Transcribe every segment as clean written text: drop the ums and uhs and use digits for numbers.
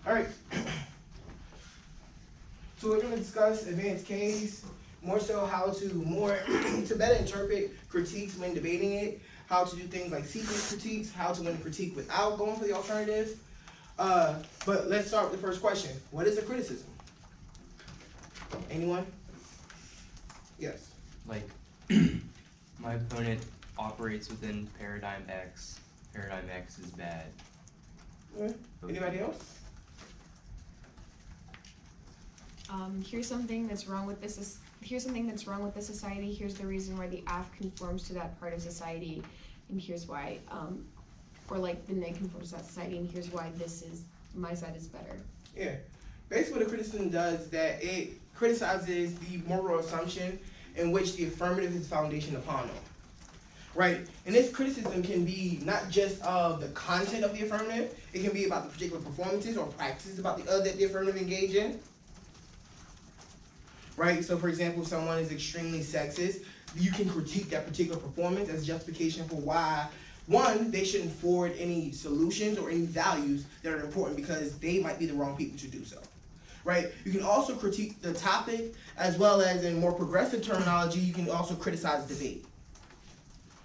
All right. So we're going to discuss advanced case, more so how to to better interpret critiques when debating it, how to do things like sequence critiques, how to win a critique without going for the alternatives. But let's start with the first question. What is a criticism? Anyone? Yes. Like, my opponent operates within paradigm X. Paradigm X is bad. Okay. Anybody else? Here's something that's wrong with this. Here's something that's wrong with the society. Here's the reason why the F conforms to that part of society, and here's why. Or like the neg conforms to that society, and here's why my side is better. Yeah. Basically, what a criticism does is that it criticizes the moral assumption in which the affirmative is foundation upon them. Right? And this criticism can be not just of the content of the affirmative, it can be about the particular performances or practices about that the affirmative engage in. Right? So, for example, if someone is extremely sexist, you can critique that particular performance as justification for why, one, they shouldn't forward any solutions or any values that are important because they might be the wrong people to do so. Right? You can also critique the topic, as well as in more progressive terminology, you can also criticize debate.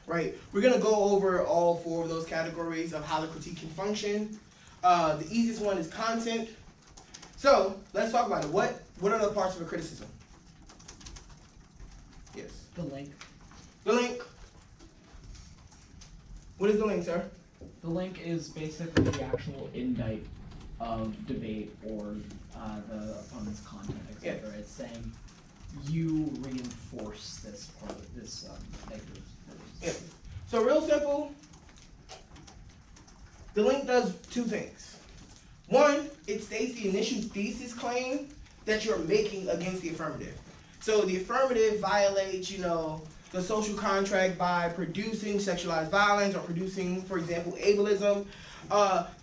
Right? We're going to go over all four of those categories of how the critique can function. The easiest one is content. So, let's talk about it. What are the parts of a criticism? Yes. The link. The link. What is the link, sir? The link is basically the actual indite of debate or the opponent's content, etc. Yeah. It's saying you reinforce this part of this negative. Yeah. So real simple, the link does two things. One, it states the initial thesis claim that you're making against the affirmative. So the affirmative violates, the social contract by producing sexualized violence or producing, for example, ableism.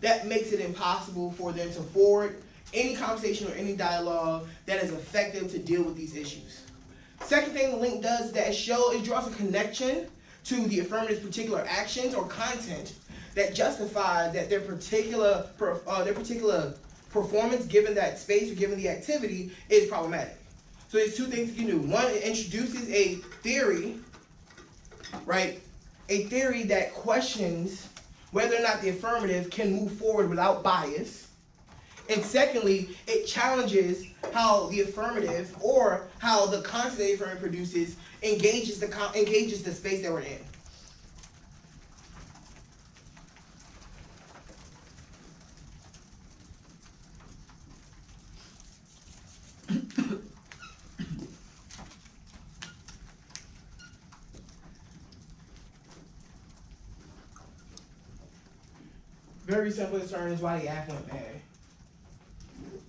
That makes it impossible for them to forward any conversation or any dialogue that is effective to deal with these issues. Second thing the link does is that it draws a connection to the affirmative's particular actions or content that justifies that their particular performance, given that space or given the activity, is problematic. So there's two things you can do. One, it introduces a theory, right? A theory that questions whether or not the affirmative can move forward without bias. And secondly, it challenges how the affirmative or how the content the affirmative produces engages the space that we're in. Very simple concern is why the act went bad.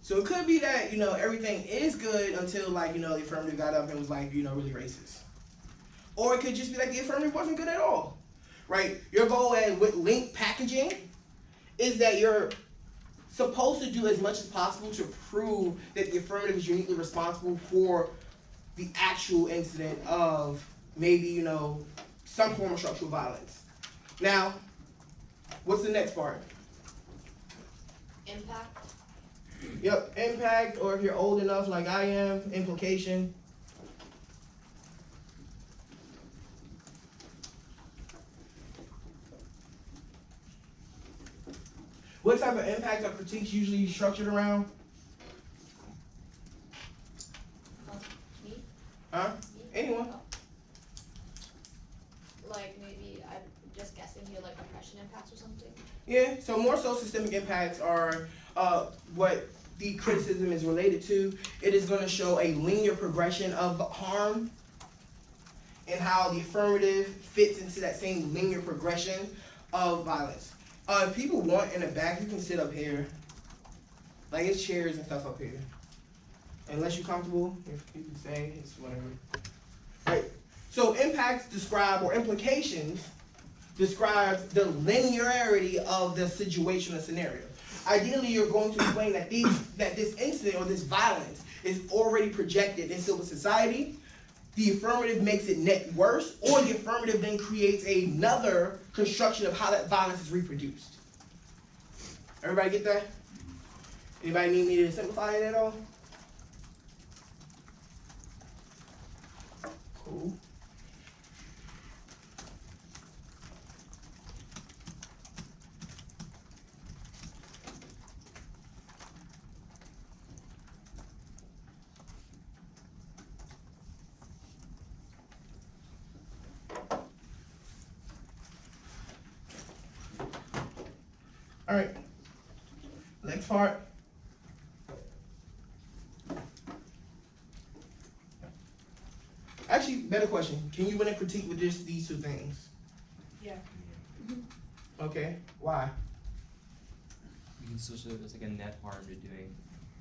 So it could be that, everything is good until, the affirmative got up and was, really racist. Or it could just be like the affirmative wasn't good at all, right? Your goal with link packaging is that you're supposed to do as much as possible to prove that the affirmative is uniquely responsible for the actual incident of maybe, some form of structural violence. Now, what's the next part? Impact. Yep, impact, or if you're old enough like I am, implication. What type of impact are critiques usually structured around? Me? Huh? Me? Anyone? Like maybe I'm just guessing here, like oppression impacts or something. Yeah, so more so systemic impacts are what the criticism is related to. It is going to show a linear progression of harm and how the affirmative fits into that same linear progression of violence. If people want in the back, you can sit up here. Like, it's chairs and stuff up here. Unless you're comfortable, if you can say, it's whatever. Right. So impacts describe, or implications describes the linearity of the situation or scenario. Ideally, you're going to explain that this incident or this violence is already projected in civil society. The affirmative makes it net worse, or the affirmative then creates another construction of how that violence is reproduced. Everybody get that? Anybody need me to simplify it at all? Cool. All right. Next part. Actually, better question. Can you win a critique with just these two things? Yeah. Okay. Why? You can still show there's like a net harm to doing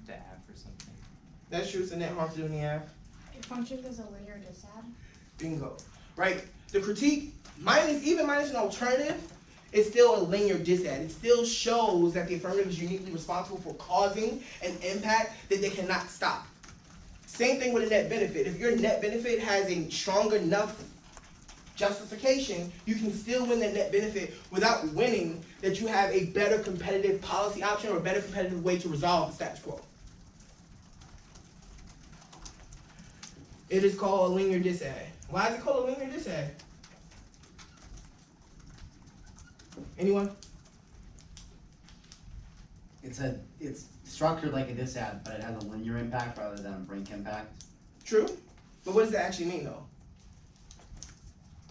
the app or something. That's true. It's a net harm to doing the app. It functions as a linear disad. Bingo. Right? The critique, minus an alternative, is still a linear disad. It still shows that the affirmative is uniquely responsible for causing an impact that they cannot stop. Same thing with a net benefit. If your net benefit has a strong enough justification, you can still win that net benefit without winning that you have a better competitive policy option or a better competitive way to resolve the status quo. It is called a linear disad. Why is it called a linear disad? Anyone? It's structured like a disad, but it has a linear impact rather than a brink impact. True. But what does that actually mean though?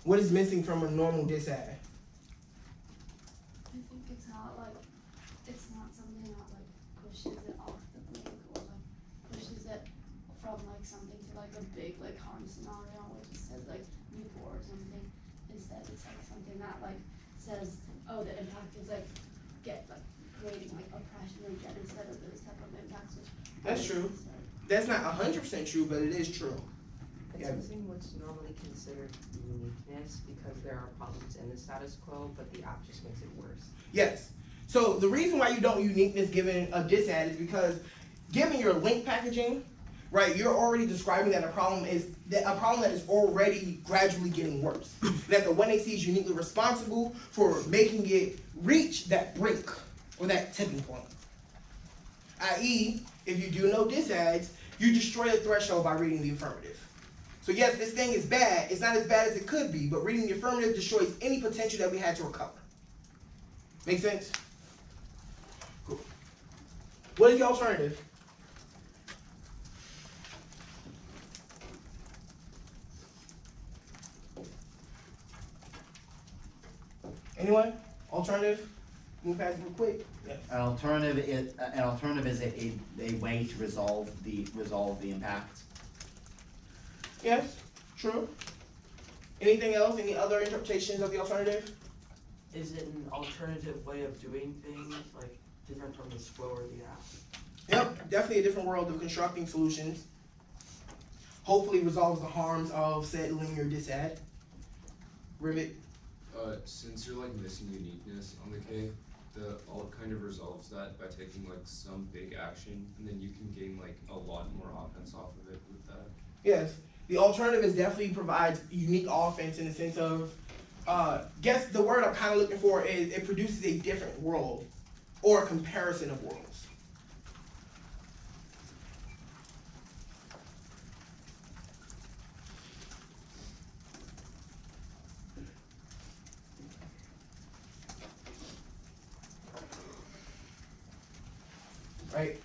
What is missing from a normal disad? I think it's not something that like pushes it off the brink or like pushes it from like something to like a big like harm scenario, which it says like before or something. Instead, it's like something that like says, oh, the impact is like creating like oppression or genocide of those type of impacts. That's true. That's not 100% true, but it is true. It's Yeah. using what's normally considered uniqueness because there are problems in the status quo, but the app just makes it worse. Yes. So the reason why you don't uniqueness given a disad is because given your link packaging, right, you're already describing that a problem that is already gradually getting worse. That the 1AC is uniquely responsible for making it reach that brink or that tipping point. I.e., if you do no disads, you destroy the threshold by reading the affirmative. So yes, this thing is bad. It's not as bad as it could be, but reading the affirmative destroys any potential that we had to recover. Make sense? Cool. What is the alternative? Anyone? Alternative? Move past it real quick. Yeah. An alternative is a way to resolve the impact. Yes, true. Anything else? Any other interpretations of the alternative? Is it an alternative way of doing things, like different from the SQO or the app? Yep, definitely a different world of constructing solutions. Hopefully resolves the harms of said linear disad. Rivet. Since you're like missing uniqueness on the K, the alt kind of resolves that by taking like some big action, and then you can gain like a lot more offense off of it with that. Yes, the alternative is definitely provides unique offense in the sense of, guess the word I'm kind of looking for is it produces a different world or a comparison of worlds. Right?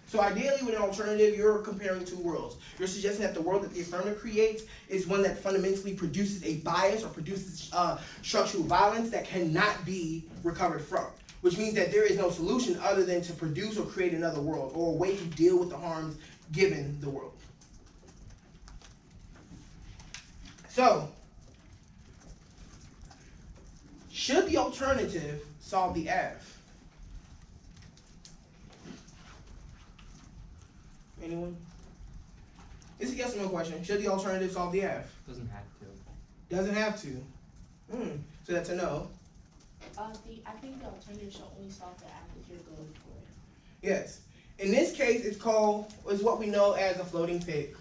So ideally with an alternative, you're comparing two worlds. You're suggesting that the world that the affirmative creates is one that fundamentally produces a bias or produces structural violence that cannot be recovered from. Which means that there is no solution other than to produce or create another world or a way to deal with the harms given the world. So, should the alternative solve the F? Anyone? It's a yes or no question. Should the alternative solve the F? Doesn't have to. Doesn't have to. So that's a no. I think the alternative should only solve the app if you're going for it. Yes. In this case, it's what we know as a floating pick.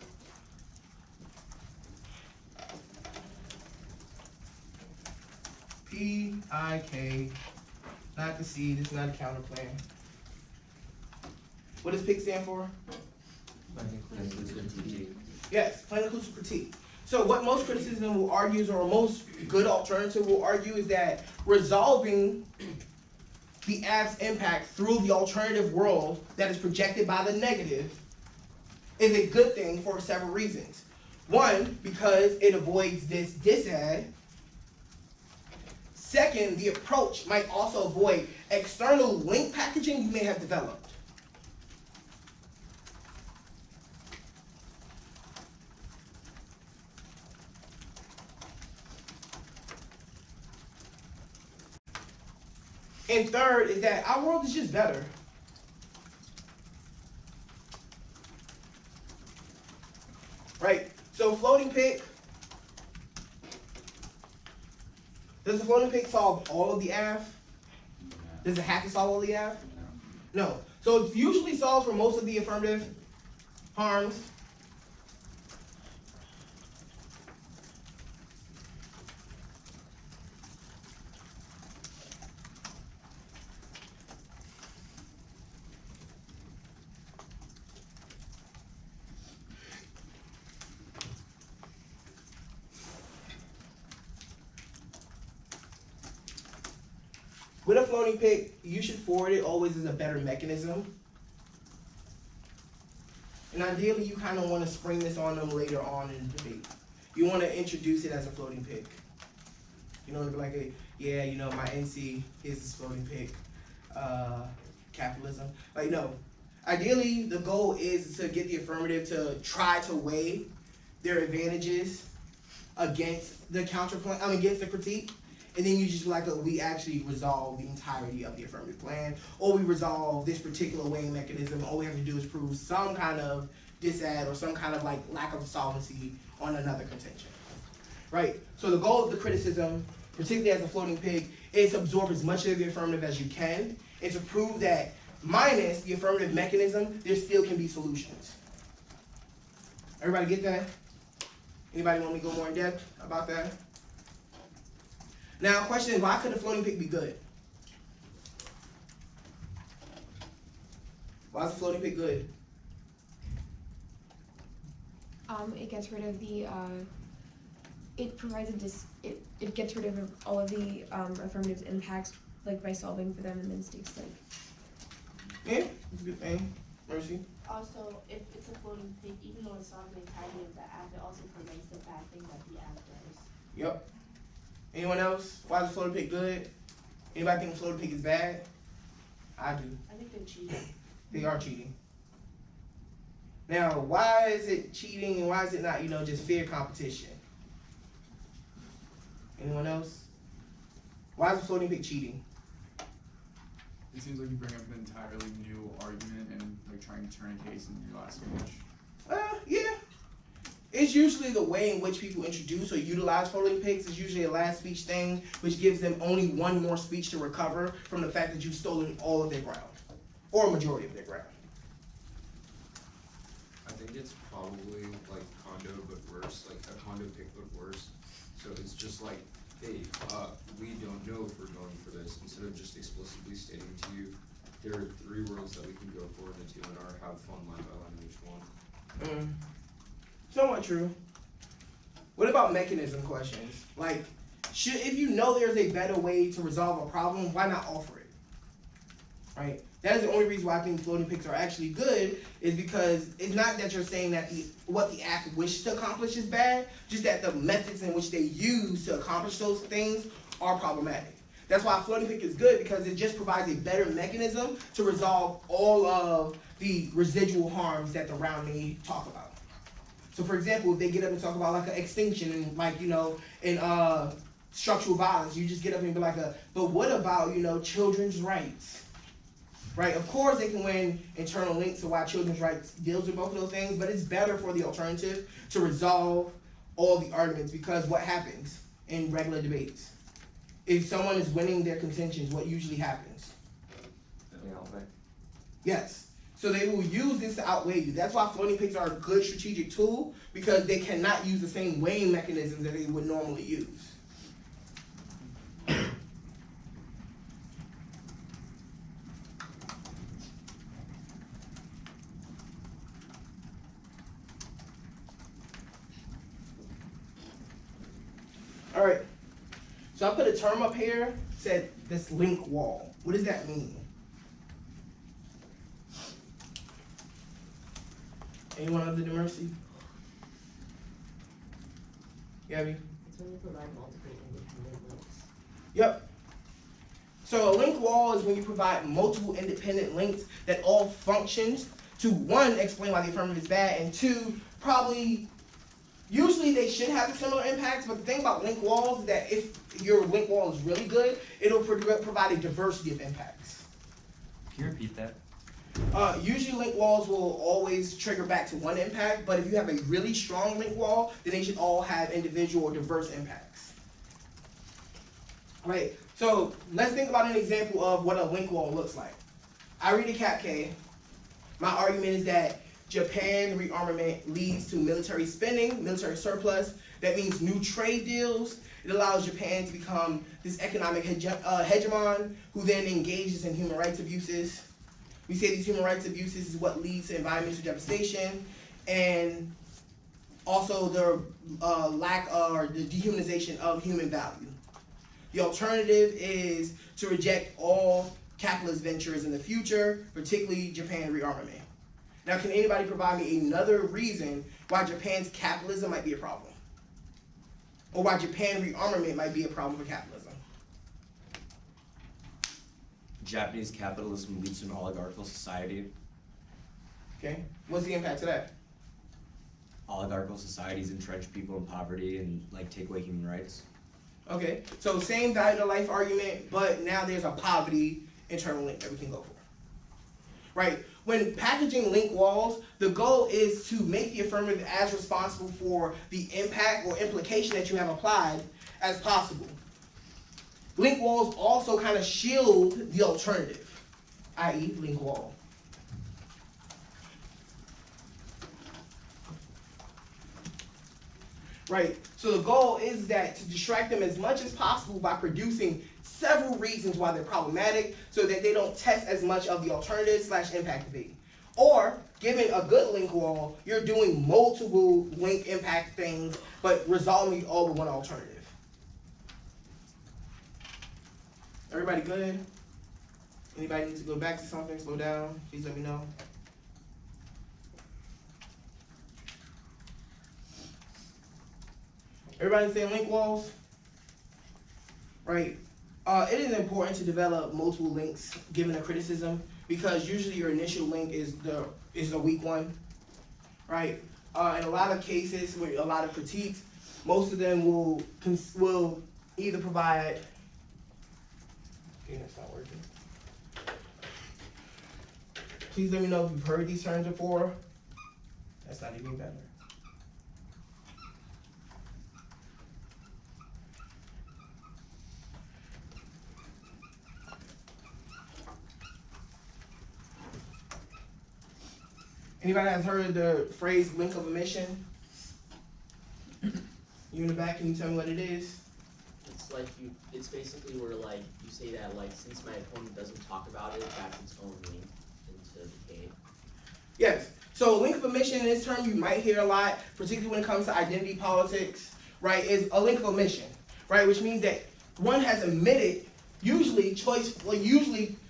PIK Not the C, this is not a counter plan. What does PIC stand for? Yes, plain inclusive critique. So what most criticism will argue, or most good alternative will argue, is that resolving the app's impact through the alternative world that is projected by the negative is a good thing for several reasons. One, because it avoids this disadd. Second, the approach might also avoid external link packaging you may have developed. And third is that our world is just better. Right? So floating pick. Does the floating pick solve all of the AF? Does it have to solve all the AF? No. So it usually solves for most of the affirmative harms. With a floating pick, you should forward it always as a better mechanism. And ideally, you kind of want to spring this on them later on in the debate. You want to introduce it as a floating pick. You know, be like, yeah, you know, my NC is this floating pick, capitalism. Like, no. Ideally, the goal is to get the affirmative to try to weigh their advantages against the counterplan, against the critique. And then you just like, we actually resolve the entirety of the affirmative plan, or we resolve this particular weighing mechanism. All we have to do is prove some kind of disadd or some kind of like lack of solvency on another contention, right? So the goal of the criticism, particularly as a floating pig, is to absorb as much of the affirmative as you can, and to prove that minus the affirmative mechanism, there still can be solutions. Everybody get that? Anybody want me to go more in depth about that? Now, question is, why could a floating pick be good? Why is a floating pick good? It gets rid of the, it provides it gets rid of all of the affirmative impacts, like by solving for them, and then states like. Yeah, it's a good thing. Mercy? Also, if it's a floating pick, even though it solves the entirety of the app, it also prevents the bad thing that the app does. Yep. Anyone else? Why is a floating pick good? Anybody think a floating pick is bad? I do. I think they're cheating. They are cheating. Now, why is it cheating and why is it not, you know, just fair competition? Anyone else? Why is a floating pick cheating? It seems like you bring up an entirely new argument and like trying to turn a case in your last speech. Yeah. It's usually the way in which people introduce or utilize floating picks is usually a last speech thing, which gives them only one more speech to recover from the fact that you've stolen all of their ground, or a majority of their ground. I think it's probably like condo but worse, like a condo pick but worse. So it's just like, hey, we don't know if we're going for this. Instead of just explicitly stating to you, there are 3 worlds that we can go for in the 2 and R, have fun line by line each one. Somewhat true. What about mechanism questions? Like, if you know there's a better way to resolve a problem, why not offer it? Right? That is the only reason why I think floating picks are actually good, is because it's not that you're saying that what the app wishes to accomplish is bad, just that the methods in which they use to accomplish those things are problematic. That's why floating pick is good, because it just provides a better mechanism to resolve all of the residual harms that the round may talk about. So for example, if they get up and talk about like an extinction and like, you know, in structural violence, you just get up and be like, but what about, you know, children's rights? Right? Of course they can win internal links to why children's rights deals with both of those things, but it's better for the alternative to resolve all the arguments, because what happens in regular debates? If someone is winning their contentions, what usually happens? Yes. So they will use this to outweigh you. That's why floating picks are a good strategic tool, because they cannot use the same weighing mechanisms that they would normally use. Alright, so I put a term up here, said this link wall. What does that mean? Anyone other than Mercy? Gabby? It's when you provide multiple independent links. Yep. So a link wall is when you provide multiple independent links that all functions to, one, explain why the affirmative is bad, and two, probably, usually they should have similar impacts, but the thing about link walls is that if your link wall is really good, it'll provide a diversity of impacts. Can you repeat that? Usually link walls will always trigger back to one impact, but if you have a really strong link wall, then they should all have individual or diverse impacts. Right, so let's think about an example of what a link wall looks like. I read a Cap K. My argument is that Japan rearmament leads to military spending, military surplus. That means new trade deals. It allows Japan to become this economic hegemon who then engages in human rights abuses. We say these human rights abuses is what leads to environmental devastation and also the lack or the dehumanization of human value. The alternative is to reject all capitalist ventures in the future, particularly Japan rearmament. Now, can anybody provide me another reason why Japan's capitalism might be a problem? Or why Japan rearmament might be a problem for capitalism? Japanese capitalism leads to an oligarchical society. Okay, what's the impact of that? Oligarchical societies entrench people in poverty and like take away human rights. Okay, so same value to life argument, but now there's a poverty internal link that we can go for. Right, when packaging link walls, the goal is to make the affirmative as responsible for the impact or implication that you have applied as possible. Link walls also kind of shield the alternative, i.e. link wall. Right, so the goal is that to distract them as much as possible by producing several reasons why they're problematic so that they don't test as much of the alternative / impact debate. Or, given a good link wall, you're doing multiple link impact things but resolving all with one alternative. Everybody good? Anybody need to go back to something, slow down? Please let me know. Everybody saying link walls? Right. It is important to develop multiple links given a criticism because usually your initial link is the weak one. Right. In a lot of cases with a lot of critiques, most of them will either provide. Okay, that's not working. Please let me know if you've heard these terms before. That's not even better. Anybody has heard the phrase link of omission? You in the back, can you tell me what it is? It's like it's basically where like you say that like since my opponent doesn't talk about it, that's its own link into decay. Yes. So link of omission in this term you might hear a lot, particularly when it comes to identity politics, right, is a link of omission, right, which means that one has omitted,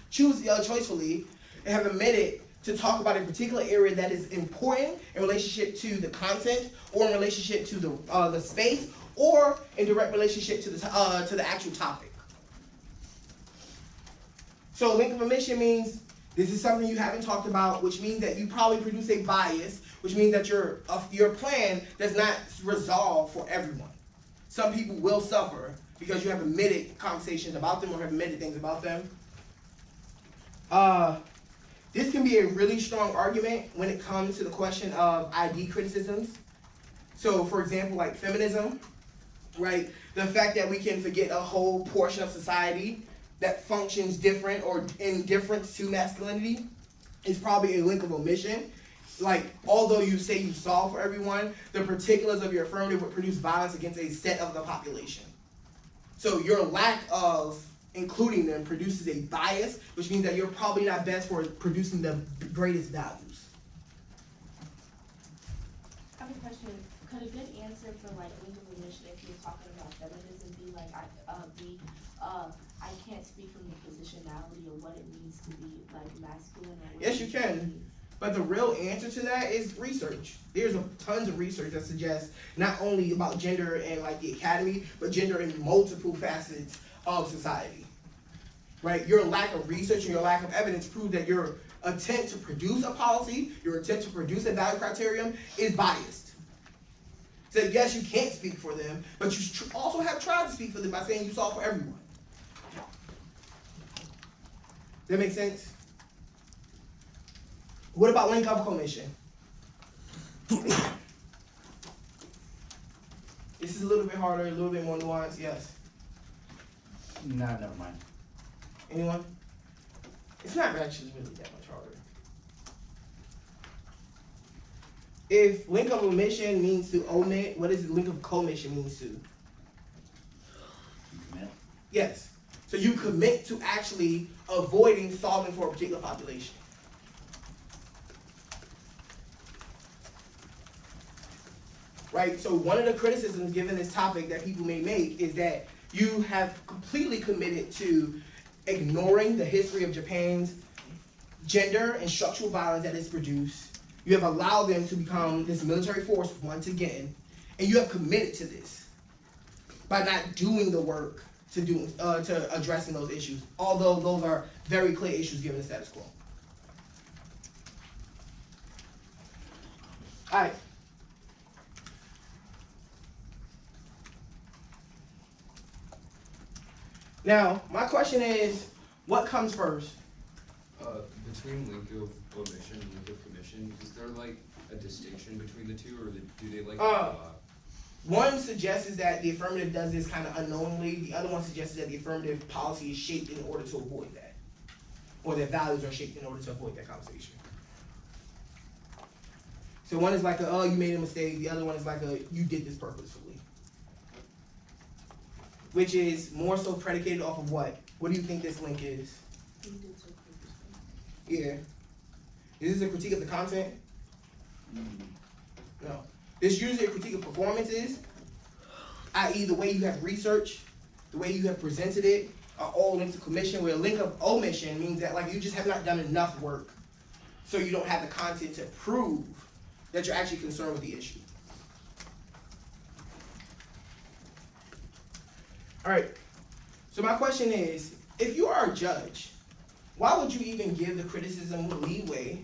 choosefully, and have omitted to talk about a particular area that is important in relationship to the content, or in relationship to the space, or in direct relationship to the actual topic. So link of omission means this is something you haven't talked about, which means that you probably produce a bias, which means that your plan does not resolve for everyone. Some people will suffer because you have omitted conversations about them or have omitted things about them. This can be a really strong argument when it comes to the question of ID criticisms. So, for example, like feminism, right? The fact that we can forget a whole portion of society that functions different or in difference to masculinity is probably a link of omission. Like, although you say you solve for everyone, the particulars of your affirmative would produce violence against a set of the population. So your lack of including them produces a bias, which means that you're probably not best for producing the greatest values. have a question. Could a good answer for like link of omission if you're talking about feminism be like, I can't speak from the positionality of what it means to be like masculine or what Yes, it you means to can. be- But the real answer to that is research. There's tons of research that suggests not only about gender and like the academy, but gender in multiple facets of society. Right? Your lack of research and your lack of evidence prove that your attempt to produce a policy, your attempt to produce a value criterion is biased. So yes, you can't speak for them, but you also have tried to speak for them by saying you saw for everyone. That make sense? What about link of commission? This is a little bit harder, a little bit more nuanced, yes. No, never mind. Anyone? It's not actually really that much harder. If link of omission means to omit, what does link of commission means to? Commit. Yes. So you commit to actually avoiding solving for a particular population. Right? So one of the criticisms given this topic that people may make is that you have completely committed to ignoring the history of Japan's gender and structural violence that it's produced. You have allowed them to become this military force once again, and you have committed to this by not doing the work to addressing those issues, although those are very clear issues given the status quo. All right. Now, my question is, what comes first? Between link of omission and link of commission, is there like a distinction between the two, or do they like? One suggests that the affirmative does this kind of unknowingly. The other one suggests that the affirmative policy is shaped in order to avoid that, or that values are shaped in order to avoid that conversation. So one is like a, oh, you made a mistake. The other one is like a, you did this purposefully. Which is more so predicated off of what? What do you think this link is? Yeah. Is this a critique of the content? No. This is usually a critique of performances, i.e. the way you have researched, the way you have presented it, are all linked to commission, where a link of omission means that like you just have not done enough work, so you don't have the content to prove that you're actually concerned with the issue. All right, so my question is, if you are a judge, why would you even give the criticism leeway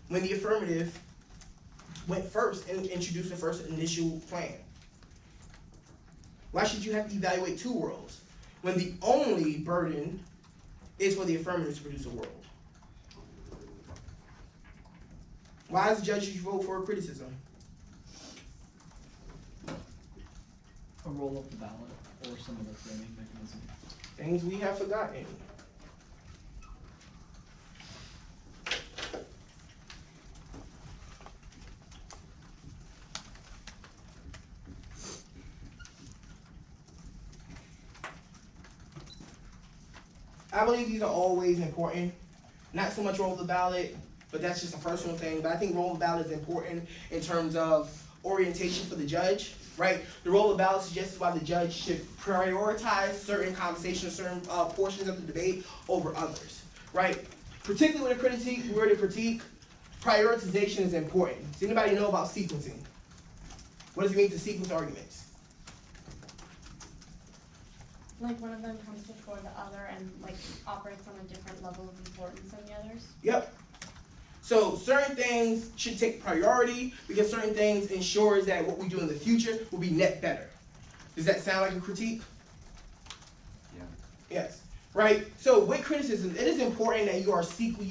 when the affirmative went first and introduced the first initial plan? Why should you have to evaluate two worlds when the only burden is for the affirmative to produce a world? Why does the judge vote for a criticism? A roll of the ballot or some other framing mechanism. Things we have forgotten. I believe these are always important. Not so much roll of the ballot, but that's just a personal thing. But I think roll of the ballot is important in terms of orientation for the judge, right? The roll of the ballot suggests why the judge should prioritize certain conversations, certain portions of the debate over others, right? Particularly with a critique, prioritization is important. Does anybody know about sequencing? What does it mean to sequence arguments? Like one of them comes before the other and like operates on a different level of importance than the others? Yep. So certain things should take priority because certain things ensures that what we do in the future will be net better. Does that sound like a critique? Yeah. Yes. Right? So with criticism, it is important that you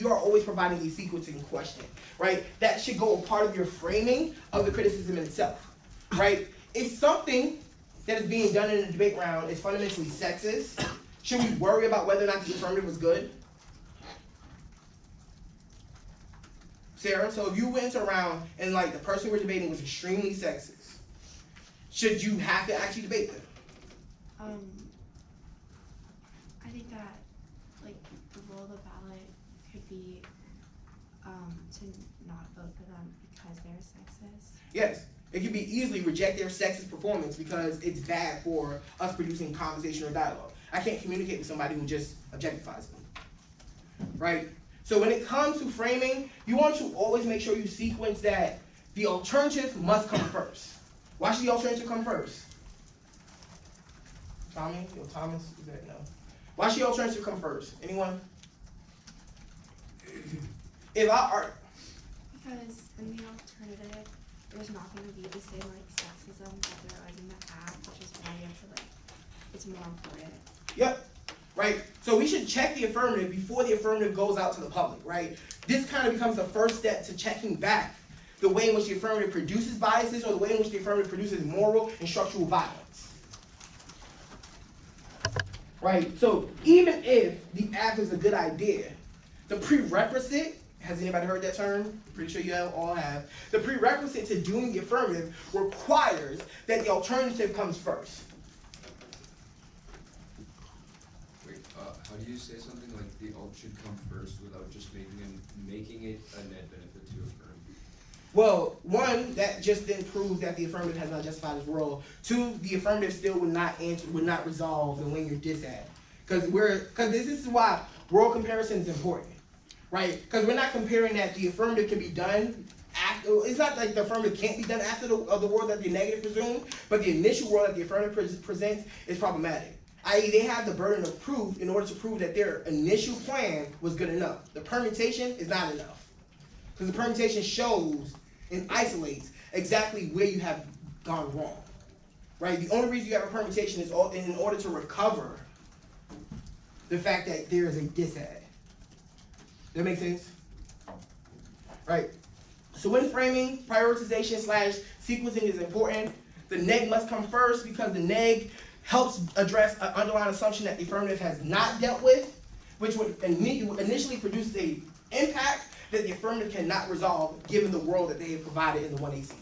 are always providing a sequencing question, right? That should go a part of your framing of the criticism in itself, right? If something that is being done in a debate round is fundamentally sexist, should we worry about whether or not the affirmative was good? Sarah, so if you went around and like the person we're debating was extremely sexist, should you have to actually debate them? I think that like the role of the ballot could be to not vote for them because they're sexist. Yes. It can be easily reject their sexist performance because it's bad for us producing conversation or dialogue. I can't communicate with somebody who just objectifies me. Right? So when it comes to framing, you want to always make sure you sequence that the alternative must come first. Why should the alternative come first? Tommy? Yo, Thomas? Is that no? Why should the alternative come first? Anyone? If I are Because in the alternative, there's not going to be the same like sexism that there is in the act, which is why you have to like, it's more important. Yep. Right? So we should check the affirmative before the affirmative goes out to the public, right? This kind of becomes the first step to checking back the way in which the affirmative produces biases or the way in which the affirmative produces moral and structural violence. Right? So even if the act is a good idea, the prerequisite, has anybody heard that term? Pretty sure you all have. The prerequisite to doing the affirmative requires that the alternative comes first. Wait, how do you say something like the alt should come first without just making it a net benefit to affirm? Well, one, that just then proves that the affirmative has not justified its role. Two, the affirmative still would not resolve the when you're disad. Because this is why world comparison is important. Right? Because we're not comparing that the affirmative can be done after, it's not like the affirmative can't be done after the world that the negative presumes, but the initial world that the affirmative presents is problematic. I.e., they have the burden of proof in order to prove that their initial plan was good enough. The permutation is not enough. Because the permutation shows and isolates exactly where you have gone wrong. Right? The only reason you have a permutation is in order to recover the fact that there is a disad. That make sense? Right. So when framing, prioritization / sequencing is important. The neg must come first because the neg helps address an underlying assumption that the affirmative has not dealt with, which would initially produce an impact that the affirmative cannot resolve given the world that they have provided in the 1AC.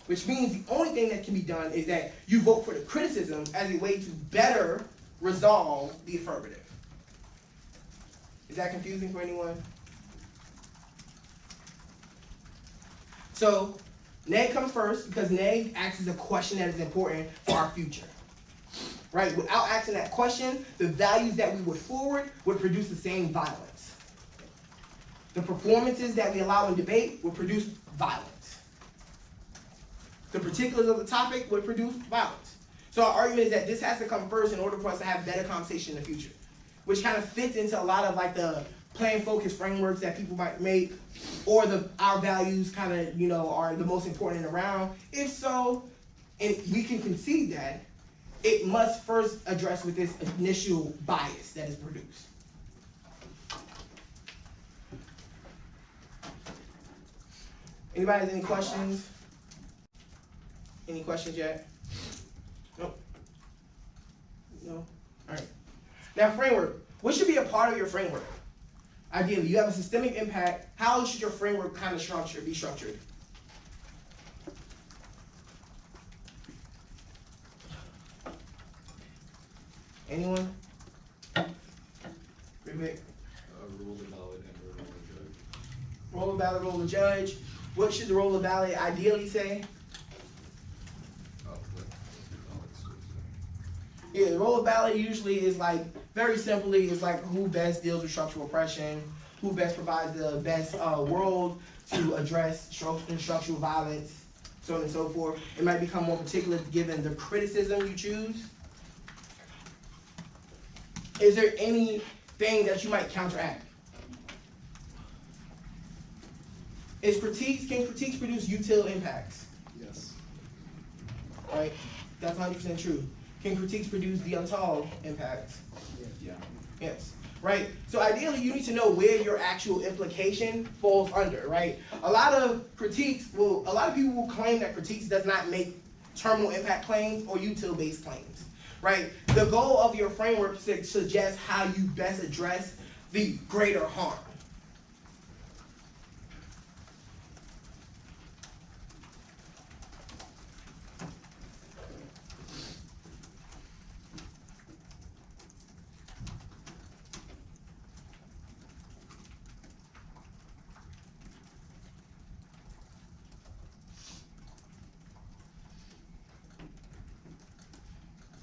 Which means the only thing that can be done is that you vote for the criticism as a way to better resolve the affirmative. Is that confusing for anyone? So, neg comes first because neg acts as a question that is important for our future. Right? Without asking that question, the values that we would forward would produce the same violence. The performances that we allow in debate would produce violence. The particulars of the topic would produce violence. So our argument is that this has to come first in order for us to have better conversation in the future, which kind of fits into a lot of like the plan focused frameworks that people might make, or our values kind of, are the most important around. If so, and we can concede that, it must first address with this initial bias that is produced. Anybody has any questions? Any questions yet? Nope. No? All right. Now, framework. What should be a part of your framework? Ideally, you have a systemic impact. How should your framework kind of be structured? Anyone? Vivek? Rule of the ballot and role of the judge. Role of ballot, role of judge. What should the role of ballot ideally say? Yeah, the role of ballot usually is like, very simply, it's like who best deals with structural oppression, who best provides the best world to address structural violence, so on and so forth. It might become more particular given the criticism you choose. Is there anything that you might counteract? Can critiques produce util impacts? Yes. Right? That's 100% true. Can critiques produce the untowed impacts? Yeah. Yes. Right? So ideally, you need to know where your actual implication falls under, right? A lot of people will claim that critiques does not make terminal impact claims or util-based claims, right? The goal of your framework suggests how you best address the greater harm.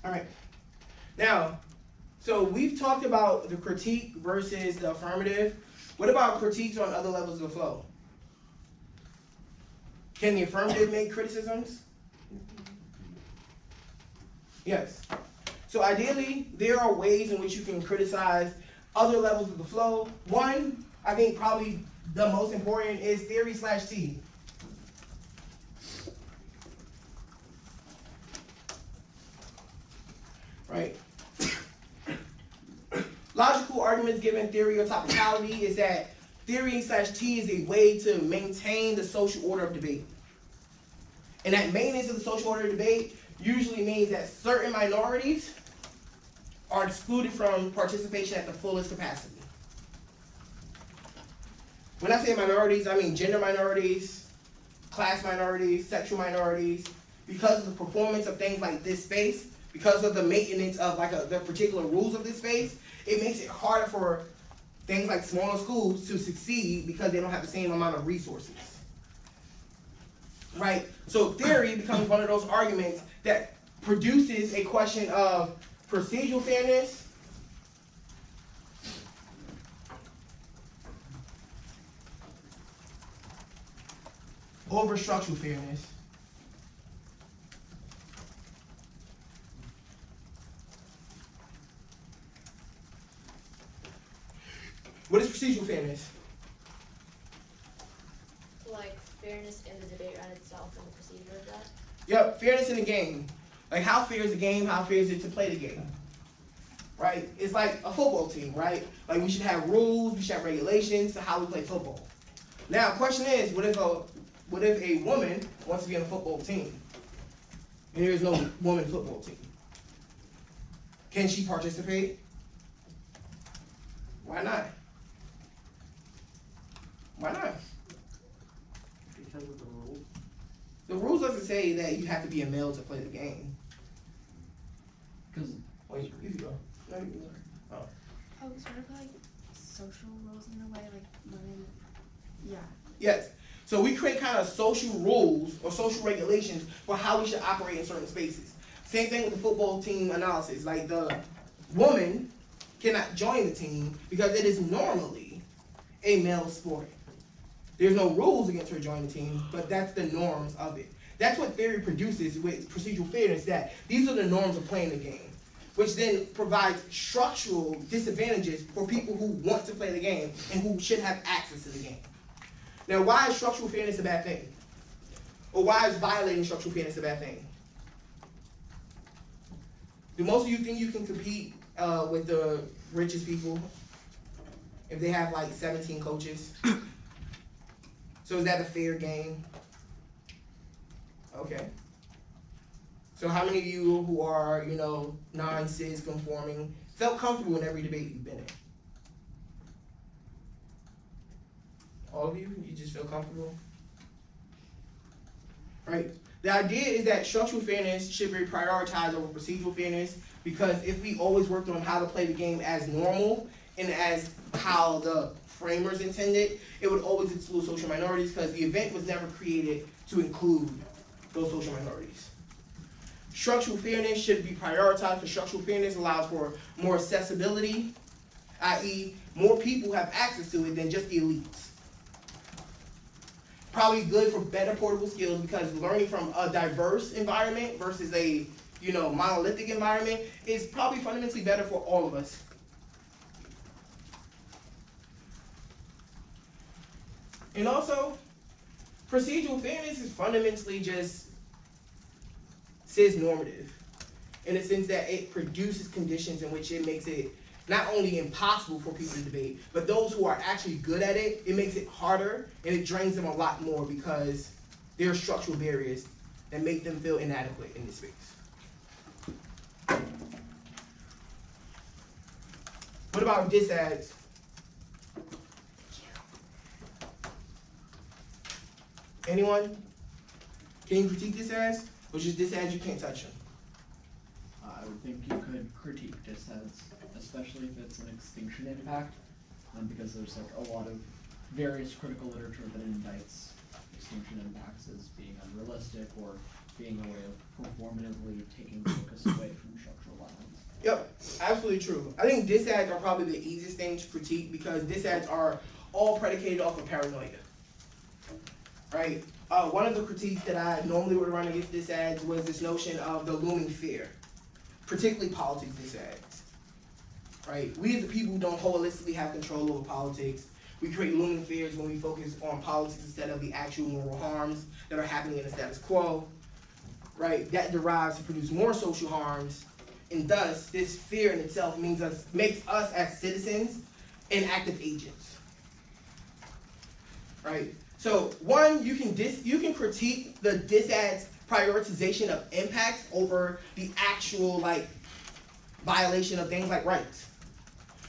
Alright. Now, so we've talked about the critique versus the affirmative. What about critiques on other levels of the flow? Can the affirmative make criticisms? Yes. So ideally, there are ways in which you can criticize other levels of the flow. One, I think probably the most important is theory/T. Right? Logical arguments given theory or topicality is that theory/T is a way to maintain the social order of debate. And that maintenance of the social order of debate usually means that certain minorities are excluded from participation at the fullest capacity. When I say minorities, I mean gender minorities, class minorities, sexual minorities. Because of the performance of things like this space, because of the maintenance of the particular rules of this space, it makes it harder for things like smaller schools to succeed because they don't have the same amount of resources. Right? So theory becomes one of those arguments that produces a question of procedural fairness over structural fairness. What is procedural fairness? Like fairness in the debate around itself and the procedure of that. Yep, fairness in the game. Like how fair is the game? How fair is it to play the game? Right? It's like a football team, right? Like we should have rules, we should have regulations to how we play football. Now, the question is, what if a woman wants to be on a football team and there is no woman football team? Can she participate? Why not? Why not? Because of the rules. The rules doesn't say that you have to be a male to play the game. Because Wait, you go. No, you go. Oh. Oh, sort of like social rules in a way, like women. Yeah. Yes. So we create kind of social rules or social regulations for how we should operate in certain spaces. Same thing with the football team analysis. Like the woman cannot join the team because it is normally a male sport. There's no rules against her joining the team, but that's the norms of it. That's what theory produces with procedural fairness, that these are the norms of playing the game, which then provides structural disadvantages for people who want to play the game and who should have access to the game. Now, why is structural fairness a bad thing? Or why is violating structural fairness a bad thing? Do most of you think you can compete with the richest people if they have like 17 coaches? So is that a fair game? Okay. So how many of you who are, non-cis conforming felt comfortable in every debate you've been in? All of you? You just feel comfortable? Right? The idea is that structural fairness should be prioritized over procedural fairness, because if we always worked on how to play the game as normal and as how the framers intended, it would always exclude social minorities, because the event was never created to include those social minorities. Structural fairness should be prioritized, because structural fairness allows for more accessibility, i.e. more people have access to it than just the elites. Probably good for better portable skills, because learning from a diverse environment versus a monolithic environment is probably fundamentally better for all of us. And also, procedural fairness is fundamentally just cis-normative, in the sense that it produces conditions in which it makes it not only impossible for people to debate, but those who are actually good at it, it makes it harder and it drains them a lot more, because there are structural barriers that make them feel inadequate in this space. What about disads? Anyone? Can you critique disads? Or just disads you can't touch them? I would think you could critique disads, especially if it's an extinction impact, because there's like a lot of various critical literature that indicts extinction impacts as being unrealistic or being a way of performatively taking focus away from structural violence. Yep, absolutely true. I think disads are probably the easiest thing to critique because disads are all predicated off of paranoia, right? One of the critiques that I normally would run against disads was this notion of the looming fear, particularly politics disads, right? We as the people who don't holistically have control over politics. We create looming fears when we focus on politics instead of the actual moral harms that are happening in the status quo, right? That derives to produce more social harms, and thus this fear in itself makes us as citizens inactive agents, right? So one, you can critique the disad's prioritization of impacts over the actual violation of things like rights,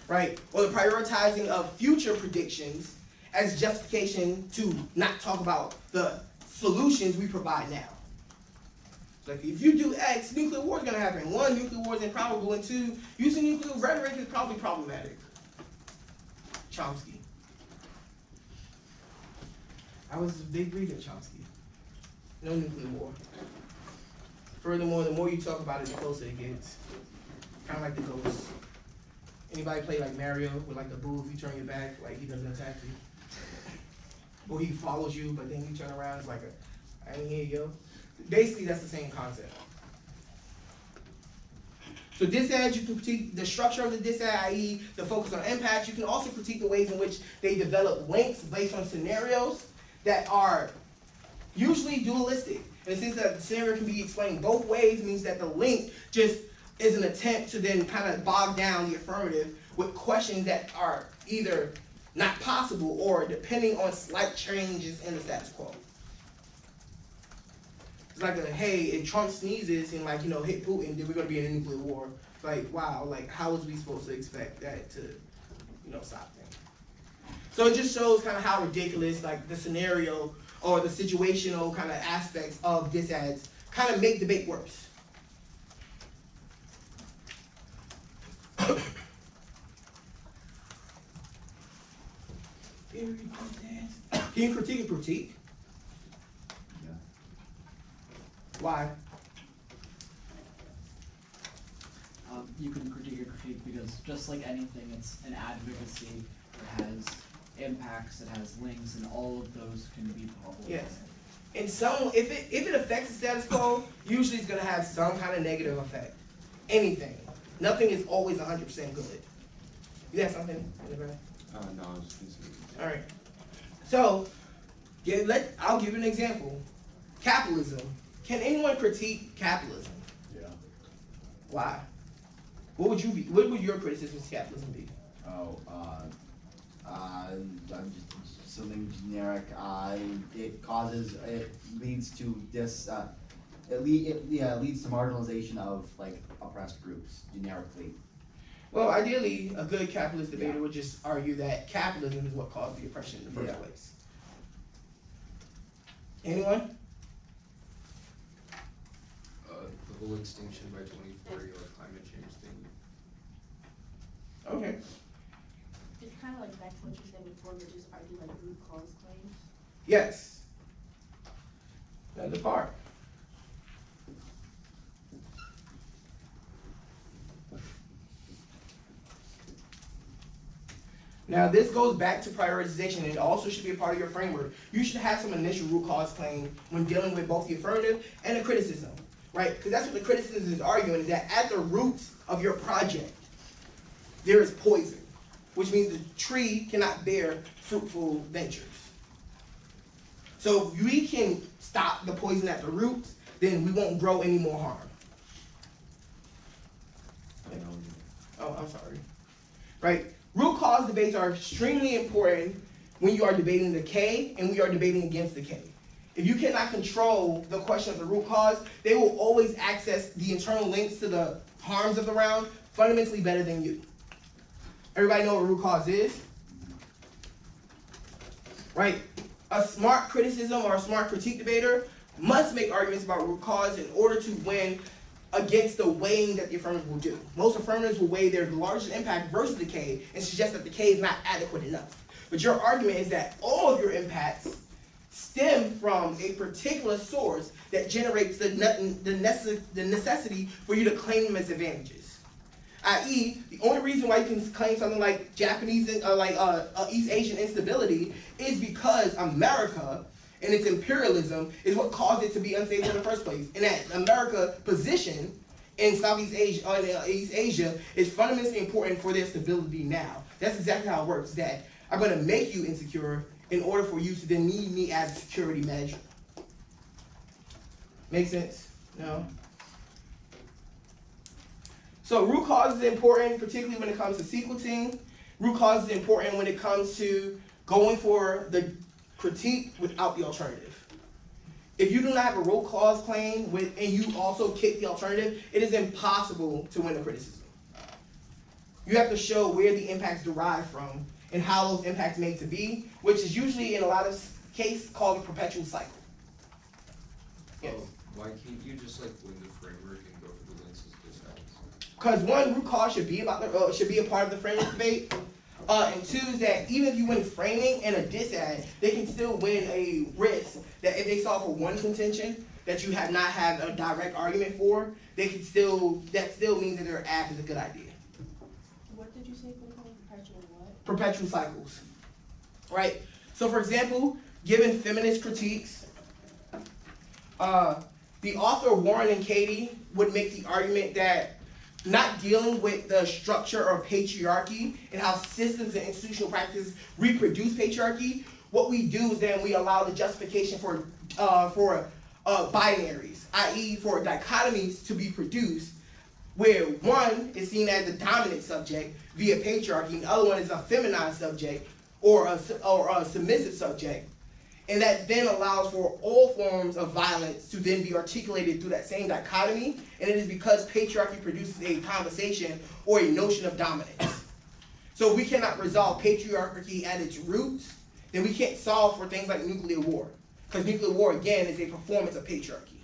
right? Or the prioritizing of future predictions as justification to not talk about the solutions we provide now. Like if you do X, nuclear war is gonna happen. One, nuclear war is improbable, and two, using nuclear rhetoric is probably problematic. Chomsky. I was a big reader of Chomsky. No nuclear war. Furthermore, the more you talk about it, the closer it gets. Kind of like the ghost. Anybody play like Mario with like the boo, if you turn your back, like he doesn't attack you? Or he follows you, but then you turn around, it's like I ain't here, yo. Basically, that's the same concept. So disads, you can critique the structure of the disad, i.e. the focus on impacts. You can also critique the ways in which they develop links based on scenarios that are usually dualistic. And since the scenario can be explained both ways, means that the link just is an attempt to then kind of bog down the affirmative with questions that are either not possible or depending on slight changes in the status quo. It's like hey, if Trump sneezes and hit Putin, then we're gonna be in a nuclear war. Like, wow, how was we supposed to expect that to, stop them? So it just shows kind of how ridiculous the scenario or the situational kind of aspects of disads kind of make debate worse. Can you critique a critique? Yeah. Why? You can critique a critique because just like anything, it's an advocacy. It has impacts, it has links, and all of those can be problematic. Yes. And if it affects the status quo, usually it's gonna have some kind of negative effect. Anything. Nothing is always 100% good. You got something in the back? No, I was just considering. All right. So, I'll give you an example. Capitalism. Can anyone critique capitalism? Yeah. Why? What would your criticism of capitalism be? Oh, I'm just something generic. It leads to this. It leads to marginalization of oppressed groups generically. Well, ideally, a good capitalist debater would just argue that capitalism is what caused the oppression in the first place. Anyone? The whole extinction by 2040 or climate change thing. Okay. It's kind of like back to what you said before, but just argue root cause claims. Yes. That's the part. Now this goes back to prioritization, and it also should be a part of your framework. You should have some initial root cause claim when dealing with both the affirmative and the criticism, right? Because that's what the criticism is arguing, is that at the roots of your project, there is poison, which means the tree cannot bear fruitful ventures. So if we can stop the poison at the roots, then we won't grow any more harm. Oh, I'm sorry. Right? Root cause debates are extremely important when you are debating decay and we are debating against decay. If you cannot control the question of the root cause, they will always access the internal links to the harms of the round fundamentally better than you. Everybody know what root cause is? Right? A smart criticism or a smart critique debater must make arguments about root cause in order to win against the weighing that the affirmative will do. Most affirmatives will weigh their largest impact versus decay and suggest that decay is not adequate enough. But your argument is that all of your impacts stem from a particular source that generates the necessity for you to claim them as advantages. I.e., the only reason why you can claim something like Japanese East Asian instability is because America and its imperialism is what caused it to be unstable in the first place. And that America's position in Southeast Asia, East Asia, is fundamentally important for their stability now. That's exactly how it works. That I'm going to make you insecure in order for you to then need me as a security measure. Make sense? No? So root cause is important, particularly when it comes to sequencing. Root cause is important when it comes to going for the critique without the alternative. If you do not have a root cause claim and you also kick the alternative, it is impossible to win a criticism. You have to show where the impacts derive from and how those impacts made to be, which is usually in a lot of cases called a perpetual cycle. Yes. Why can't you just like win the framework and go for the links as decides? Because one, root cause should be a part of the framework debate. And two is that even if you win framing and a disad, they can still win a risk that if they solve for one contention that you have not had a direct argument for, they can still, that still means that their app is a good idea. What did you say for perpetual what? Perpetual cycles, right? So for example, given feminist critiques, the author Warren and Katie would make the argument that not dealing with the structure of patriarchy and how systems and institutional practices reproduce patriarchy, what we do is then we allow the justification for binaries, i.e. for dichotomies to be produced, where one is seen as a dominant subject via patriarchy, and the other one is a feminine subject or a submissive subject. And that then allows for all forms of violence to then be articulated through that same dichotomy, and it is because patriarchy produces a conversation or a notion of dominance. So if we cannot resolve patriarchy at its roots, then we can't solve for things like nuclear war. Because nuclear war, again, is a performance of patriarchy.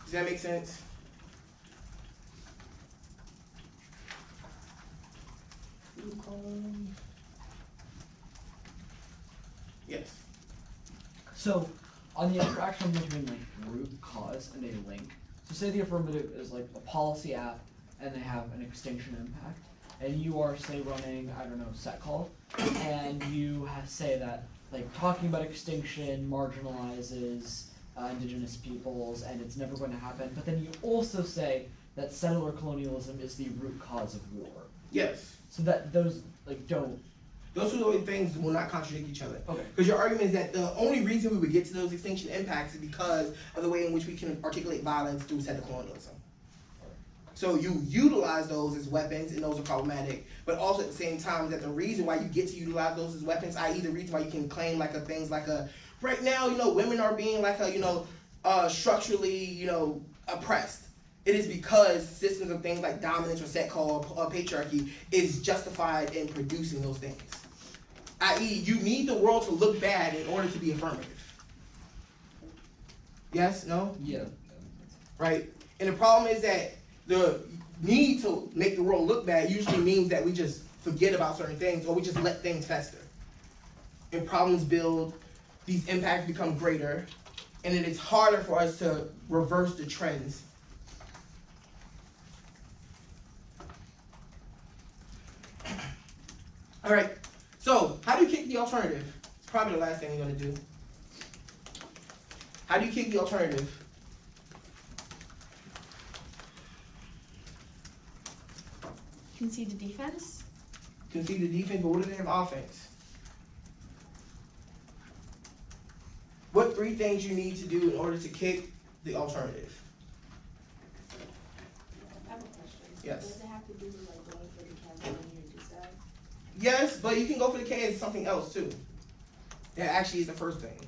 Does that make sense? Yes. So, on the interaction between like root cause and a link, so say the affirmative is like a policy app and they have an extinction impact, and you are say running, I don't know, setcall, and you say that like talking about extinction marginalizes indigenous peoples and it's never going to happen, but then you also say that settler colonialism is the root cause of war. Yes. So that those like don't. Those two things will not contradict each other. Okay. Because your argument is that the only reason we would get to those extinction impacts is because of the way in which we can articulate violence through settler colonialism. So you utilize those as weapons, and those are problematic. But also at the same time, that the reason why you get to utilize those as weapons, i.e. the reason why you can claim like things like right now, women are being like structurally, oppressed. It is because systems of things like dominance or set call patriarchy is justified in producing those things. I.e., you need the world to look bad in order to be affirmative. Yes? No? Yeah. Right? And the problem is that the need to make the world look bad usually means that we just forget about certain things or we just let things fester. And problems build, these impacts become greater, and it is harder for us to reverse the trends. All right. So, how do you kick the alternative? It's probably the last thing you're going to do. How do you kick the alternative? Concede the defense? Concede the defense, but what do they have offense? What three things you need to do in order to kick the alternative? I have a question. Yes. Does it have to do with like going for the campaign or decide? Yes, but you can go for the K as something else too. That actually is the first thing.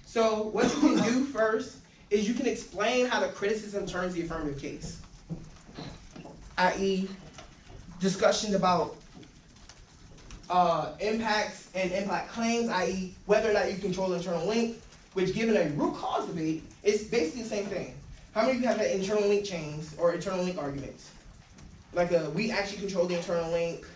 So what you can do first is you can explain how the criticism turns the affirmative case. I.e., discussions about impacts and impact claims, i.e. whether or not you control the internal link, which given a root cause debate, is basically the same thing. How many of you have that internal link chains or internal link arguments? Like we actually control the internal link,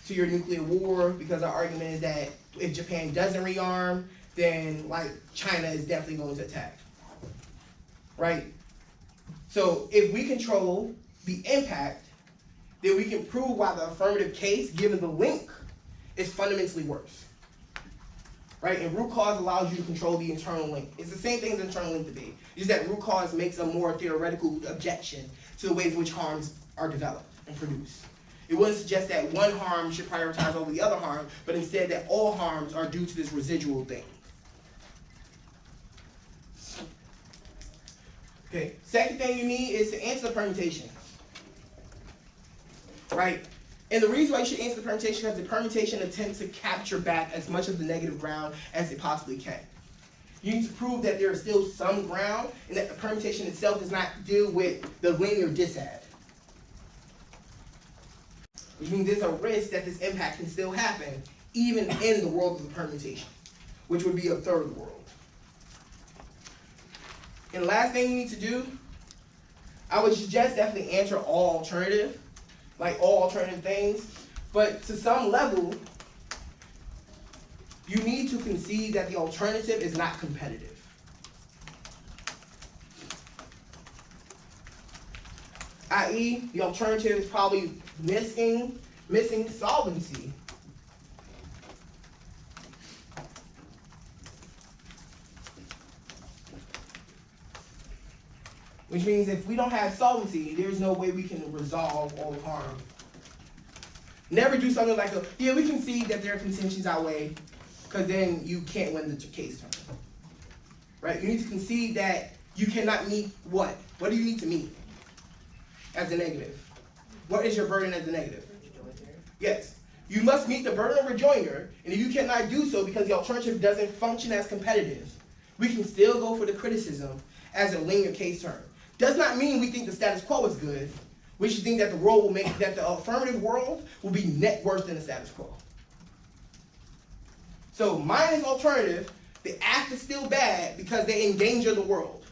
to your nuclear war, because our argument is that if Japan doesn't rearm, then like China is definitely going to attack. Right? So if we control the impact, then we can prove why the affirmative case, given the link, is fundamentally worse. Right? And root cause allows you to control the internal link. It's the same thing as internal link debate. It's just that root cause makes a more theoretical objection to the ways in which harms are developed and produced. It wouldn't suggest that one harm should prioritize over the other harm, but instead that all harms are due to this residual thing. Okay, second thing you need is to answer the permutation. Right? And the reason why you should answer the permutation is because the permutation attempts to capture back as much of the negative ground as it possibly can. You need to prove that there is still some ground and that the permutation itself does not deal with the linear disadd. Which means there's a risk that this impact can still happen even in the world of the permutation, which would be a third of the world. And the last thing you need to do, I would suggest definitely answer all alternative, like all alternative things, but to some level, you need to concede that the alternative is not competitive. I.e., the alternative is probably missing solvency. Which means if we don't have solvency, there's no way we can resolve all harm. Never do something like yeah, we can see that their contentions outweigh, because then you can't win the case term. Right? You need to concede that you cannot meet what? What do you need to meet as a negative? What is your burden as a negative? Yes. You must meet the burden of rejoinder, and if you cannot do so because the alternative doesn't function as competitive, we can still go for the criticism as a linear case term. Does not mean we think the status quo is good. We should think that the world will make that the affirmative world will be net worse than the status quo. So minus alternative, the act is still bad because they endanger the world.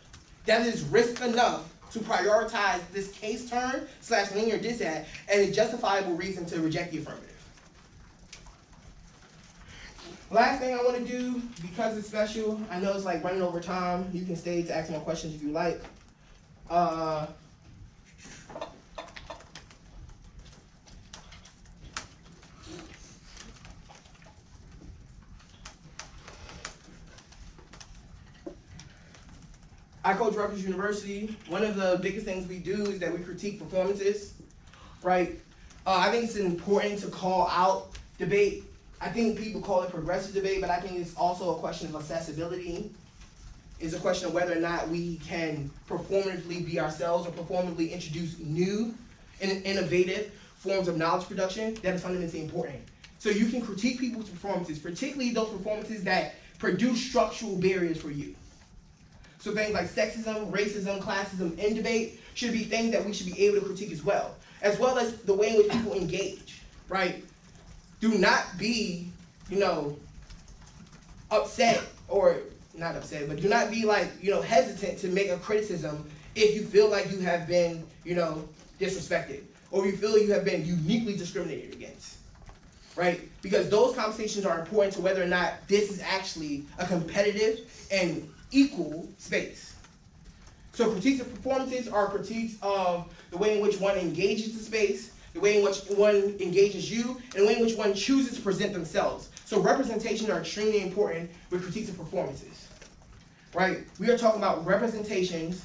That is risk enough to prioritize this case term / linear disadd as a justifiable reason to reject the affirmative. Last thing I want to do, because it's special, I know it's like running over time. You can stay to ask more questions if you like. I coach Rutgers University. One of the biggest things we do is that we critique performances, right? I think it's important to call out debate. I think people call it progressive debate, but I think it's also a question of accessibility. It's a question of whether or not we can performatively be ourselves or performatively introduce new and innovative forms of knowledge production that is fundamentally important. So you can critique people's performances, particularly those performances that produce structural barriers for you. So things like sexism, racism, classism in debate should be things that we should be able to critique as well as the way in which people engage, right? Do not be, upset or not upset, but do not be hesitant to make a criticism if you feel like you have been, disrespected or you feel you have been uniquely discriminated against, right? Because those conversations are important to whether or not this is actually a competitive and equal space. So critiques of performances are critiques of the way in which one engages the space, the way in which one engages you, and the way in which one chooses to present themselves. So representations are extremely important with critiques of performances, right? We are talking about representations,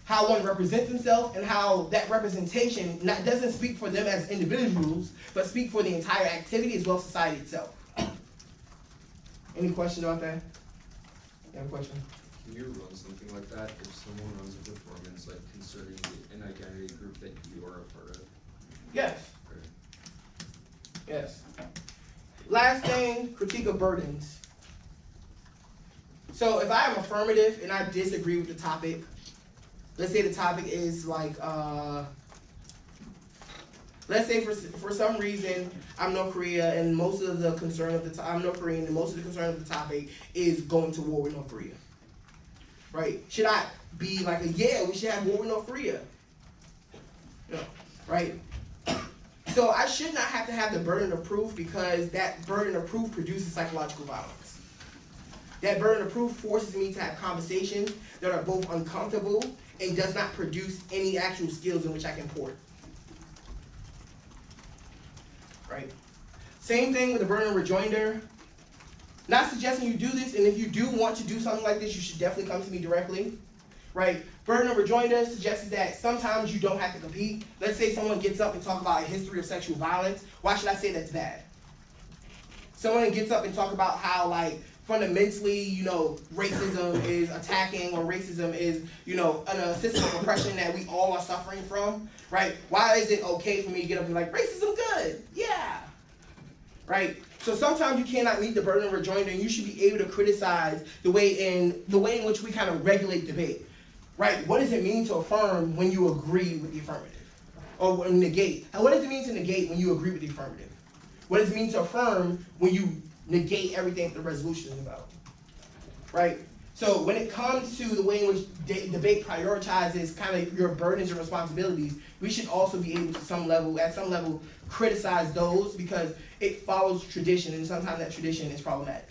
how one represents himself, and how that representation doesn't speak for them as individuals, but speak for the entire activity as well as society itself. Any questions about that? You have a question? Can you run something like that if someone runs a performance like concerning an identity group that you are a part of? Yes. Right. Yes. Last thing, critique of burdens. So if I am affirmative and I disagree with the topic, let's say the topic is let's say for some reason I'm North Korea and most of the concern of I'm North Korean and most of the concern of the topic is going to war with North Korea. Right? Should I be yeah, we should have war with North Korea? No. Right? So I should not have to have the burden of proof because that burden of proof produces psychological violence. That burden of proof forces me to have conversations that are both uncomfortable and does not produce any actual skills in which I can port. Right? Same thing with the burden of rejoinder. Not suggesting you do this, and if you do want to do something like this, you should definitely come to me directly. Right? Burden of rejoinder suggests that sometimes you don't have to compete. Let's say someone gets up and talk about a history of sexual violence. Why should I say that's bad? Someone gets up and talk about how, like, fundamentally, racism is attacking, or racism is, a system of oppression that we all are suffering from, right? Why is it okay for me to get up and be like, racism good? Yeah. Right? So sometimes you cannot meet the burden of rejoinder, and you should be able to criticize the way in which we kind of regulate debate. Right? What does it mean to affirm when you agree with the affirmative? Or negate? And what does it mean to negate when you agree with the affirmative? What does it mean to affirm when you negate everything that the resolution is about? Right? So when it comes to the way in which debate prioritizes kind of your burdens and responsibilities, we should also be able to at some level, criticize those because it follows tradition, and sometimes that tradition is problematic.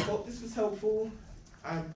Hope this was helpful.